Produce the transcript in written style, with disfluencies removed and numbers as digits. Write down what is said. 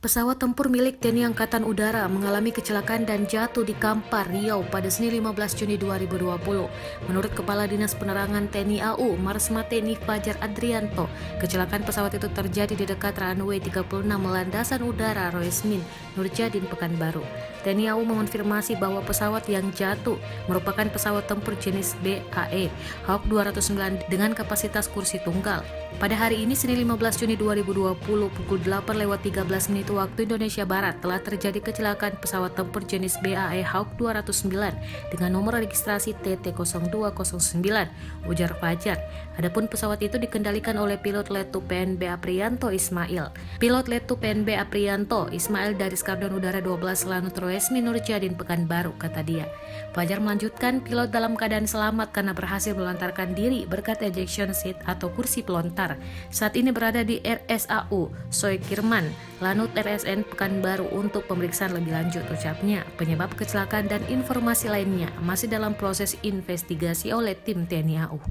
Pesawat tempur milik TNI Angkatan Udara mengalami kecelakaan dan jatuh di Kampar, Riau pada Senin 15 Juni 2020. Menurut Kepala Dinas Penerangan TNI AU, Marsma TNI Fajar Adrianto, kecelakaan pesawat itu terjadi di dekat runway 36 Landasan Udara Roesmin, Nurjadin, Pekanbaru. TNI AU mengonfirmasi bahwa pesawat yang jatuh merupakan pesawat tempur jenis BAE Hawk 209 dengan kapasitas kursi tunggal. Pada hari ini, Senin 15 Juni 2020, pukul 8:13 waktu Indonesia Barat, telah terjadi kecelakaan pesawat tempur jenis BAE Hawk 209 dengan nomor registrasi TT0209, ujar Fajar. Adapun pesawat itu dikendalikan oleh pilot Letu PNB Aprianto Ismail. Pilot Letu PNB Aprianto Ismail dari Skadron Udara 12 Lanut Roesmin Nurjadin, Pekanbaru, kata dia. Fajar melanjutkan, pilot dalam keadaan selamat karena berhasil melontarkan diri berkat ejection seat atau kursi pelontar. Saat ini berada di RSAU Soekirman, Lanut RSN Pekanbaru untuk pemeriksaan lebih lanjut, ucapnya. Penyebab kecelakaan dan informasi lainnya masih dalam proses investigasi oleh tim TNI AU.